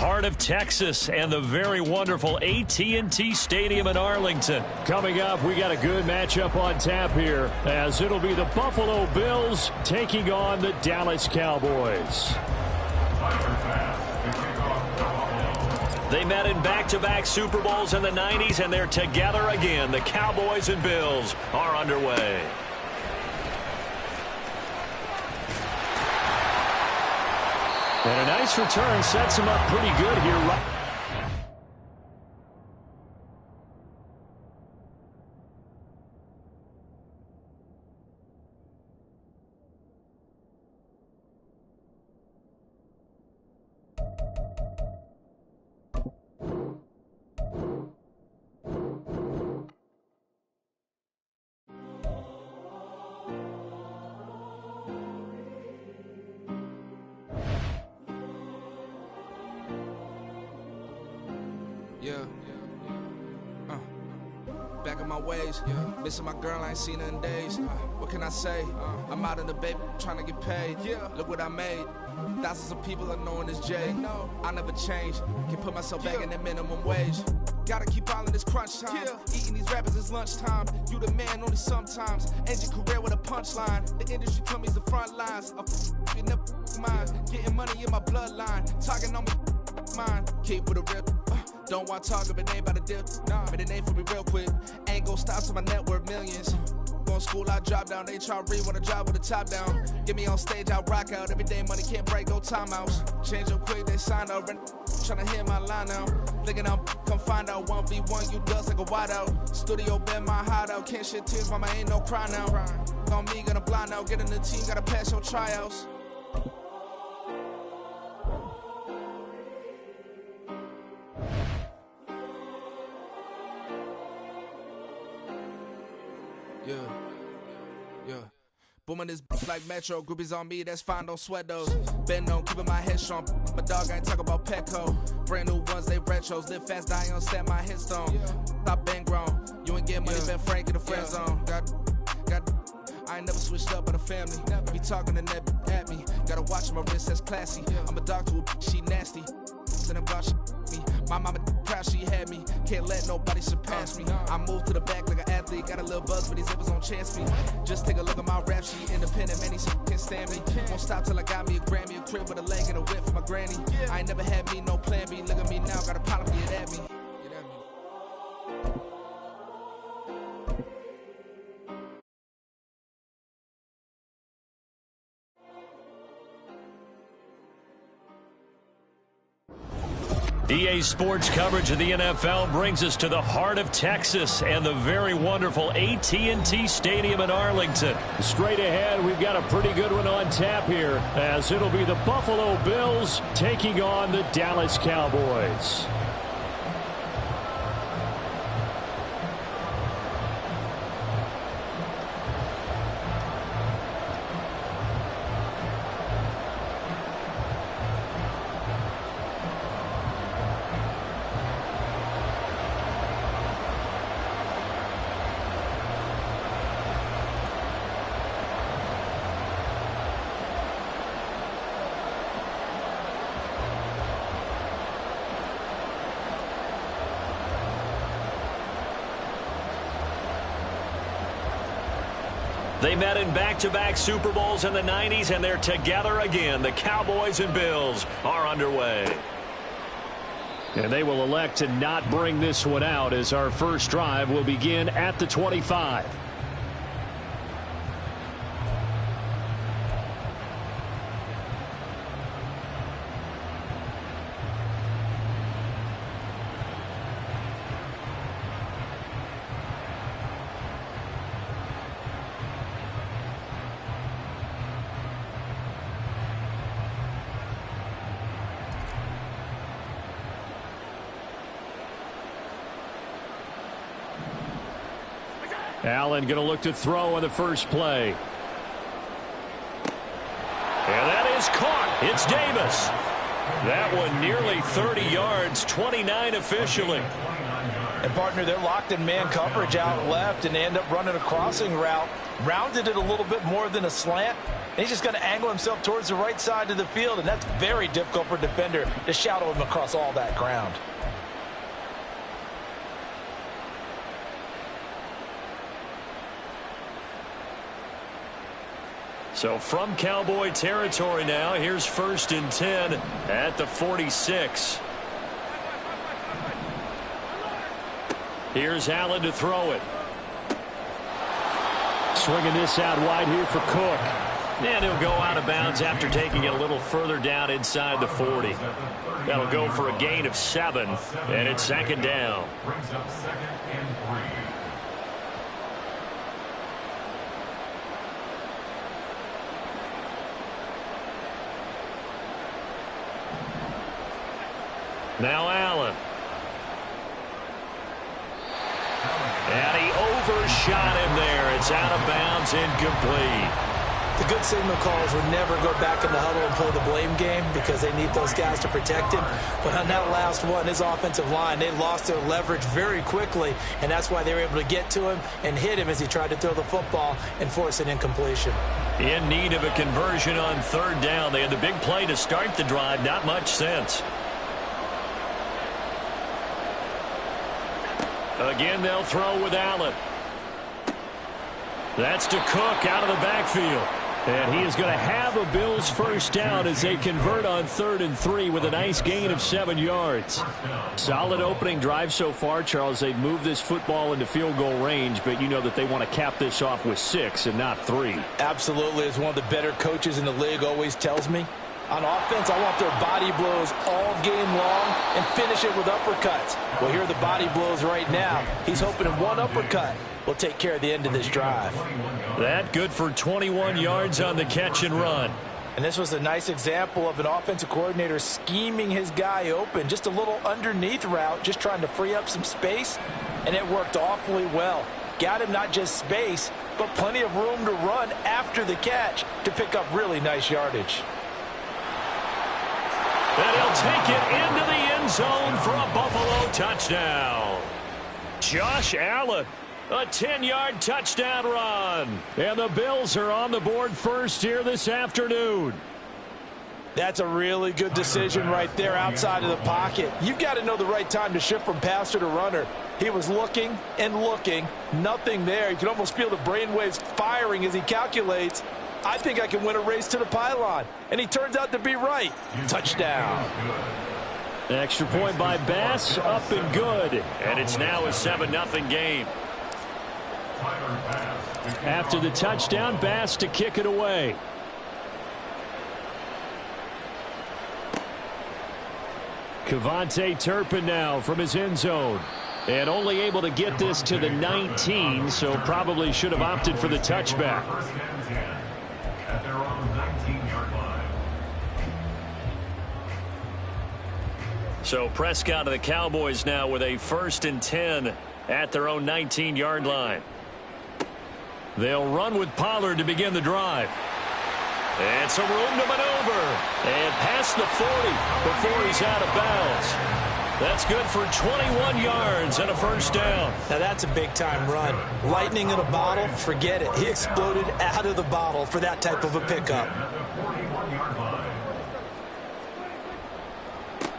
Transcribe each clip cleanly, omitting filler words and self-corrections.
heart of Texas and the very wonderful AT&T Stadium in Arlington. Coming up, we got a good matchup on tap here, as it'll be the Buffalo Bills taking on the Dallas Cowboys. They met in back-to-back Super Bowls in the 90s, and they're together again. The Cowboys and Bills are underway. And a nice return sets him up pretty good here. Back in my ways, missing my girl, I ain't seen her in days. What can I say? I'm out in the baby, trying to get paid. Look what I made. Thousands of people are knowing this Jay. I never change. Can put myself back in that minimum wage. Gotta keep all in this crunch time. Eating these rappers is lunchtime. You the man only sometimes. End your career with a punchline. The industry told me it's the front lines. You never mind. Getting money in my bloodline. Talking on me, mine. Keep with a rip. Don't want to talk if it ain't about to dip. But it ain't for me real quick. Ain't gon' stop till my net worth millions. Going school, I drop down. They try to read when I drop with the top down. Get me on stage, I rock out. Every day money can't break, go timeouts. Change up quick, they sign up. Tryna hear my line now. Thinking I'm come find out 1v1, you dust like a wideout. Studio been my hideout. Can't shed tears, mama ain't no cry now. On me, gonna blind out. Get in the team, gotta pass your tryouts. Booming this like Metro, groupies on me, that's fine, don't sweat those. Been on, keeping my head strong. My dog, I ain't talking about Petco. Brand new ones, they retros. Live fast, die on set, my headstone. Stop been grown. You ain't getting money, been Frank in the friend zone. I ain't never switched up on the family. Be talking to that at me. Gotta watch my wrist, that's classy. I'm a dog to a she nasty. Then I'm about me. My mama proud she had me. Can't let nobody surpass me. I moved to the back like an athlete. Got a little buzz for these zippers on chance me. Just take a look at my rap sheet. Independent, man, these can't stand me. Won't stop till I got me a Grammy. A crib with a leg and a whip for my granny. I ain't never had me no plan B. Look at me now, got a problem to get at me. EA Sports coverage of the NFL brings us to the heart of Texas and the very wonderful AT&T Stadium in Arlington. Straight ahead, we've got a pretty good one on tap here, as it'll be the Buffalo Bills taking on the Dallas Cowboys. They met in back-to-back Super Bowls in the 90s, and they're together again. The Cowboys and Bills are underway. And they will elect to not bring this one out, as our first drive will begin at the 25. Allen going to look to throw on the first play. And that is caught. It's Davis. That one nearly 30 yards, 29 officially. And, partner, they're locked in man coverage out left, and they end up running a crossing route. Rounded it a little bit more than a slant. And he's just going to angle himself towards the right side of the field, and that's very difficult for a defender to shadow him across all that ground. So from Cowboy territory now, here's 1st and 10 at the 46. Here's Allen to throw it. Swinging this out wide here for Cook. And he'll go out of bounds after taking it a little further down inside the 40. That'll go for a gain of 7, and it's 2nd down. Now Allen. And he overshot him there. It's out of bounds, incomplete. The good signal callers would never go back in the huddle and play the blame game because they need those guys to protect him. But on that last one, his offensive line, they lost their leverage very quickly, and that's why they were able to get to him and hit him as he tried to throw the football and force an incompletion. In need of a conversion on 3rd down. They had the big play to start the drive. Not much sense. Again, they'll throw with Allen. That's to Cook out of the backfield. And he is going to have a Bills 1st down as they convert on 3rd and 3 with a nice gain of 7 yards. Solid opening drive so far, Charles. They've moved this football into field goal range, but you know that they want to cap this off with 6 and not 3. Absolutely. As one of the better coaches in the league always tells me, on offense, I want their body blows all game long and finish it with uppercuts. Well, here are the body blows right now. He's hoping in one uppercut will take care of the end of this drive. That good for 21 yards on the catch and run. And this was a nice example of an offensive coordinator scheming his guy open. Just a little underneath route, just trying to free up some space, and it worked awfully well. Got him not just space, but plenty of room to run after the catch to pick up really nice yardage. And he'll take it into the end zone for a Buffalo touchdown. Josh Allen, a 10-yard touchdown run. And the Bills are on the board first here this afternoon. That's a really good decision right there outside of the pocket. You've got to know the right time to shift from passer to runner. He was looking and looking, nothing there. You can almost feel the brainwaves firing as he calculates, I think I can win a race to the pylon. And he turns out to be right. Touchdown. Extra point by Bass, up and good. And it's now a 7-0 game. After the touchdown, Bass to kick it away. Kevontae Turpin now from his end zone. And only able to get this to the 19, so probably should have opted for the touchback. At their own 19-yard line. So Prescott of the Cowboys now with a 1st and 10 at their own 19-yard line. They'll run with Pollard to begin the drive. And some room to maneuver. And past the 40 before he's out of bounds. That's good for 21 yards and a 1st down. Now that's a big-time run. Lightning in a bottle, forget it. He exploded out of the bottle for that type of a pickup.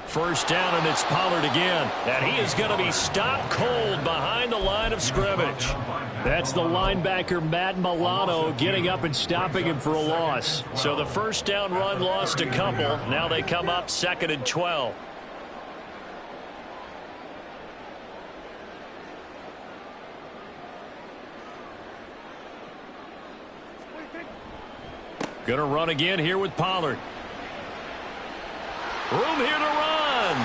1st down, and it's Pollard again. And he is going to be stopped cold behind the line of scrimmage. That's the linebacker, Matt Milano, getting up and stopping him for a loss. So the 1st down run lost a couple. Now they come up 2nd and 12. Going to run again here with Pollard. Room here to run.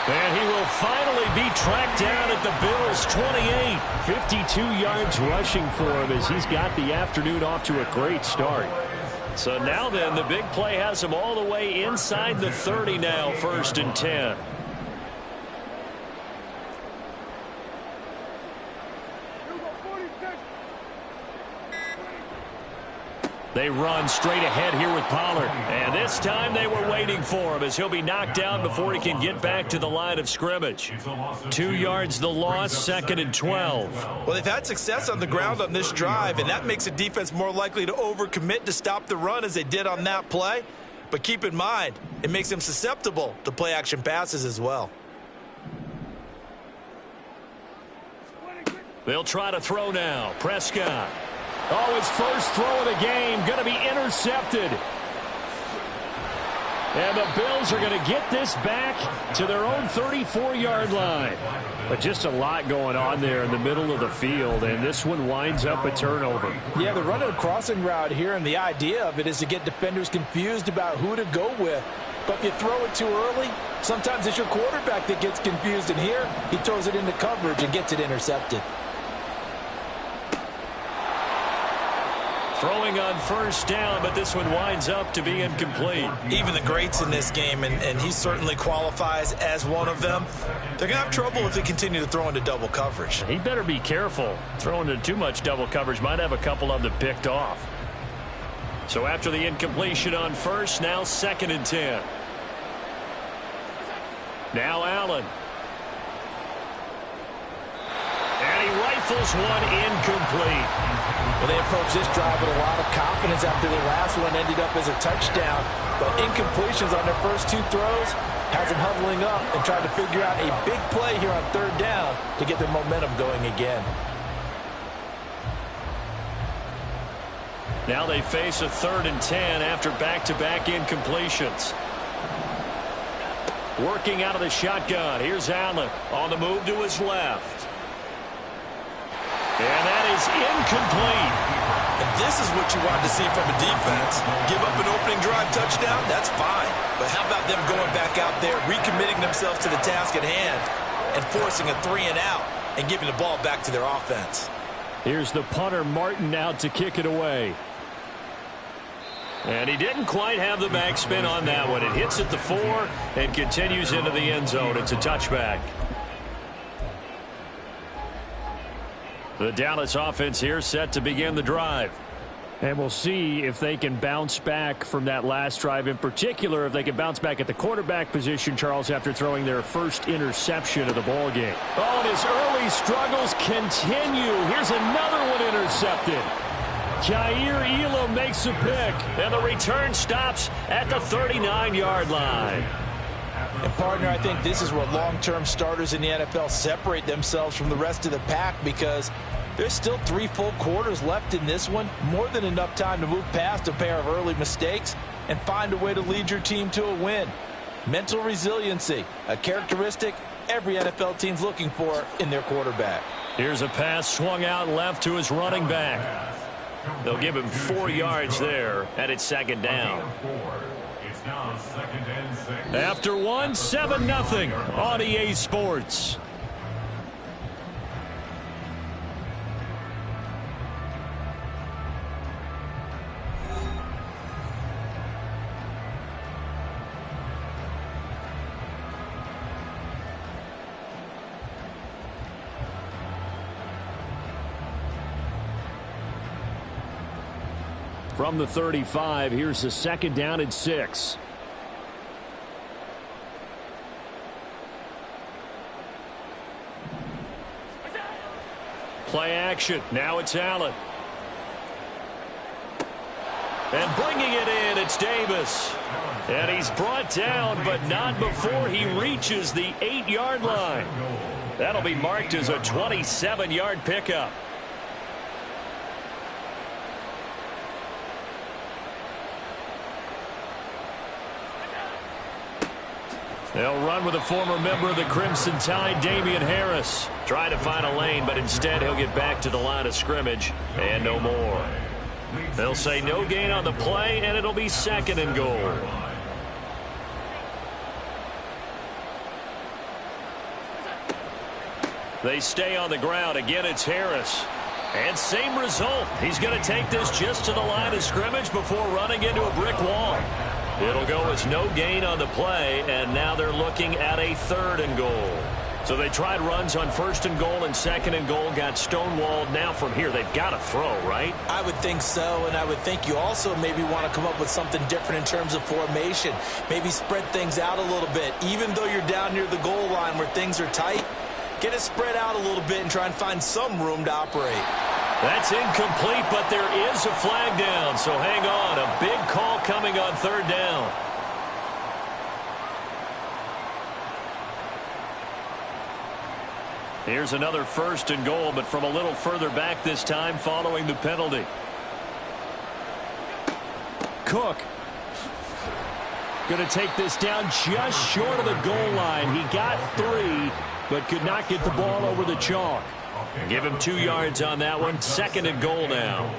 And he will finally be tracked down at the Bills' 28. 52 yards rushing for him as he's got the afternoon off to a great start. So now then, the big play has him all the way inside the 30 now, 1st and 10. They run straight ahead here with Pollard. And this time they were waiting for him as he'll be knocked down before he can get back to the line of scrimmage. 2 yards the loss, 2nd and 12. Well, they've had success on the ground on this drive, and that makes the defense more likely to overcommit to stop the run as they did on that play. But keep in mind, it makes them susceptible to play-action passes as well. They'll try to throw now. Prescott. Oh, his first throw of the game going to be intercepted. And the Bills are going to get this back to their own 34-yard line. But just a lot going on there in the middle of the field, and this one winds up a turnover. Yeah, they're running a crossing route here, and the idea of it is to get defenders confused about who to go with. But if you throw it too early, sometimes it's your quarterback that gets confused, and here he throws it into coverage and gets it intercepted. Throwing on first down, but this one winds up to be incomplete. Even the greats in this game, and he certainly qualifies as one of them, they're going to have trouble if they continue to throw into double coverage. He better be careful. Throwing into too much double coverage might have a couple of them picked off. So after the incompletion on first, now 2nd and 10. Now Allen. And he rifles one incomplete. Well, they approached this drive with a lot of confidence after the last one ended up as a touchdown. But incompletions on their first 2 throws has them huddling up and trying to figure out a big play here on 3rd down to get their momentum going again. Now they face a 3rd and 10 after back-to-back incompletions. Working out of the shotgun. Here's Allen on the move to his left. And that is incomplete. And this is what you want to see from a defense. Give up an opening drive touchdown, that's fine. But how about them going back out there, recommitting themselves to the task at hand, and forcing a 3-and-out and giving the ball back to their offense. Here's the punter, Martin, out to kick it away. And he didn't quite have the backspin on that one. It hits at the 4 and continues into the end zone. It's a touchback. The Dallas offense here set to begin the drive. And we'll see if they can bounce back from that last drive. In particular, if they can bounce back at the quarterback position, Charles, after throwing their first interception of the ballgame. Oh, and his early struggles continue. Here's another one intercepted. Jair Elam makes a pick, and the return stops at the 39-yard line. And, partner, I think this is where long-term starters in the NFL separate themselves from the rest of the pack, because there's still 3 full quarters left in this one. More than enough time to move past a pair of early mistakes and find a way to lead your team to a win. Mental resiliency, a characteristic every NFL team's looking for in their quarterback. Here's a pass swung out left to his running back. They'll give him 4 yards there, and it's 2nd down. It's now 2nd and 6. After one, 7-0 on EA Sports. From the 35, here's the 2nd down and 6. Play action. Now it's Allen. And bringing it in, it's Davis. And he's brought down, but not before he reaches the 8-yard line. That'll be marked as a 27-yard pickup. They'll run with a former member of the Crimson Tide, Damian Harris. Trying to find a lane, but instead he'll get back to the line of scrimmage and no more. They'll say no gain on the play, and it'll be 2nd and goal. They stay on the ground. Again, it's Harris. And same result. He's going to take this just to the line of scrimmage before running into a brick wall. It'll go as no gain on the play, and now they're looking at a 3rd and goal. So they tried runs on 1st and goal and 2nd and goal, got stonewalled. Now from here, they've got to throw, right? I would think so, and I would think you also maybe want to come up with something different in terms of formation. Maybe spread things out a little bit. Even though you're down near the goal line where things are tight, get it spread out a little bit and try and find some room to operate. That's incomplete, but there is a flag down, so hang on. A big call coming on 3rd down. Here's another 1st and goal, but from a little further back this time following the penalty. Cook going to take this down just short of the goal line. He got 3, but could not get the ball over the chalk. Give him 2 yards on that one. 2nd and goal now.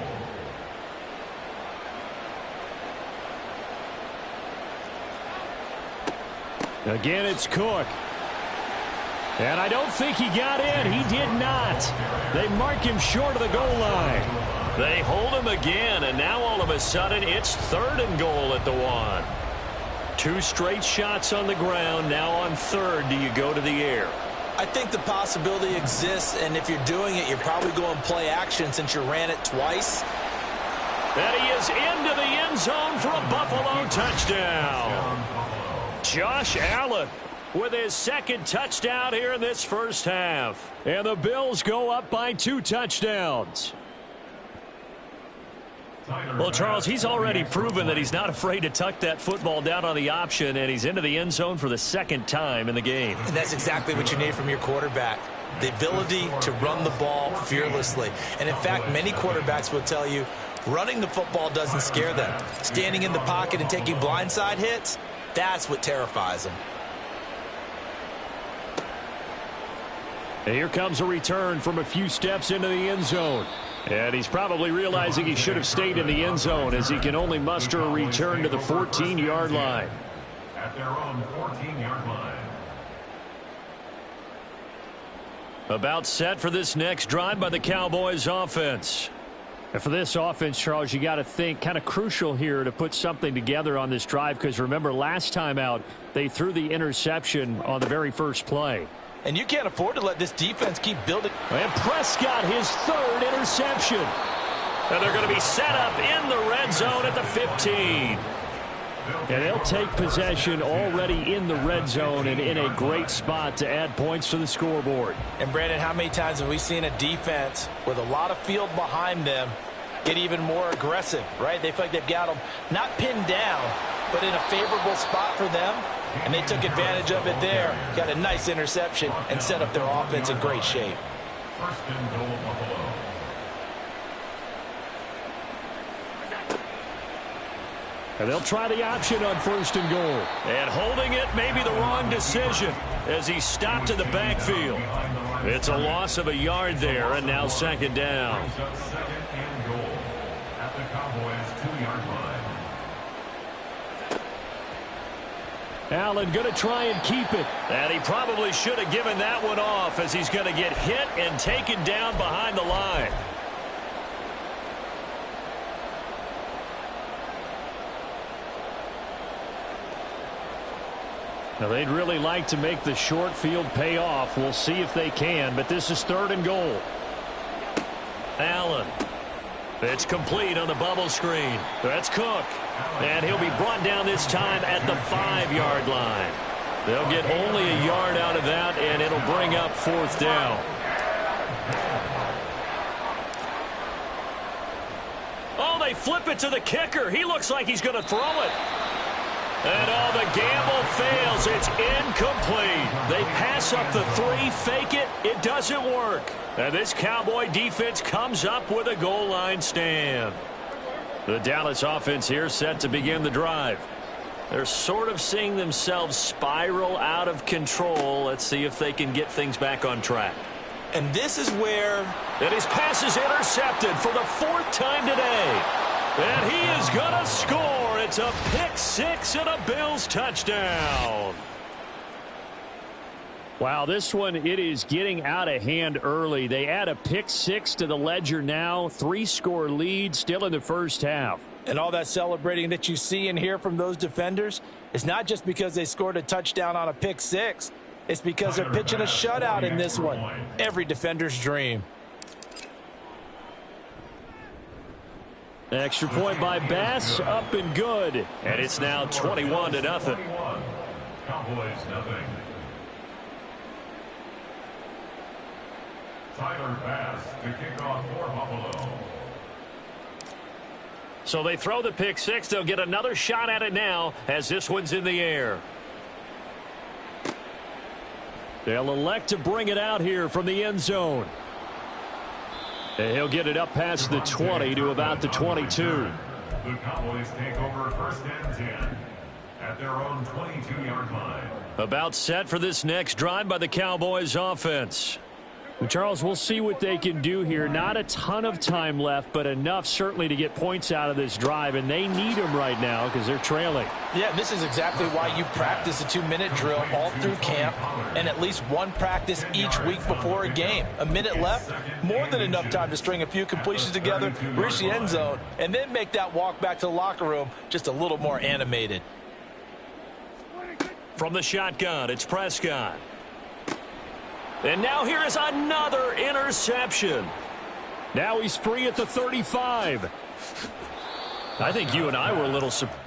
Again, it's Cook. And I don't think he got in. He did not. They mark him short of the goal line. They hold him again, and now all of a sudden it's 3rd and goal at the 1. 2 straight shots on the ground. Now on 3rd, do you go to the air? I think the possibility exists, and if you're doing it, you're probably going play action since you ran it twice. And he is into the end zone for a Buffalo touchdown. Josh Allen with his 2nd touchdown here in this first half. And the Bills go up by 2 touchdowns. Well, Charles, he's already proven that he's not afraid to tuck that football down on the option, and he's into the end zone for the 2nd time in the game. And that's exactly what you need from your quarterback. The ability to run the ball fearlessly. And in fact, many quarterbacks will tell you running the football doesn't scare them. Standing in the pocket and taking blindside hits, that's what terrifies them. And here comes a return from a few steps into the end zone. And he's probably realizing he should have stayed in the end zone as he can only muster a return to the 14-yard line. At their own 14-yard line. About set for this next drive by the Cowboys offense. And for this offense, Charles, you got to think kind of crucial here to put something together on this drive, because remember last time out they threw the interception on the very first play. And you can't afford to let this defense keep building. And Prescott, his 3rd interception. And they're going to be set up in the red zone at the 15. And they'll take possession already in the red zone and in a great spot to add points to the scoreboard. And Brandon, how many times have we seen a defense with a lot of field behind them get even more aggressive, right? They feel like they've got them not pinned down, but in a favorable spot for them. And they took advantage of it there. Got a nice interception and set up their offense in great shape. 1st and goal, Buffalo. And they'll try the option on 1st and goal. And holding it may be the wrong decision as he stopped in the backfield. It's a loss of a yard there, and now 2nd down. 2nd and goal at the Cowboys' 2-yard line. Allen going to try and keep it. And he probably should have given that one off as he's going to get hit and taken down behind the line. Now they'd really like to make the short field pay off. We'll see if they can, but this is 3rd and goal. Allen. It's complete on the bubble screen. That's Cook. And he'll be brought down this time at the 5-yard line. They'll get only a yard out of that, and it'll bring up 4th down. Oh, they flip it to the kicker. He looks like he's going to throw it. And the gamble fails. It's incomplete. They pass up the 3, fake it. It doesn't work. And this Cowboy defense comes up with a goal line stand. The Dallas offense here set to begin the drive. They're sort of seeing themselves spiral out of control. Let's see if they can get things back on track. And this is where... And his pass is intercepted for the 4th time today. And he is going to score. It's a pick 6 and a Bills touchdown. Wow, this one, it is getting out of hand early. They add a pick 6 to the ledger now. 3-score lead still in the first half. And all that celebrating that you see and hear from those defenders is not just because they scored a touchdown on a pick 6. It's because they're pitching a shutout in this one. Every defender's dream. Extra point by Bass, up and good. And it's now 21-0. Cowboys nothing. Tyler Bass to kick off for Buffalo. So they throw the pick six. They'll get another shot at it now as this one's in the air. They'll elect to bring it out here from the end zone. And he'll get it up past the 20 to about the 22. The Cowboys take over first and 10 at their own 22-yard line. About set for this next drive by the Cowboys offense. Charles, we'll see what they can do here. Not a ton of time left, but enough certainly to get points out of this drive, and they need them right now because they're trailing. Yeah, this is exactly why you practice a 2-minute drill all through camp and at least one practice each week before a game. A minute left, more than enough time to string a few completions together, reach the end zone, and then make that walk back to the locker room just a little more animated. From the shotgun, it's Prescott. And now here is another interception. Now he's free at the 35. I think you and I were a little surprised.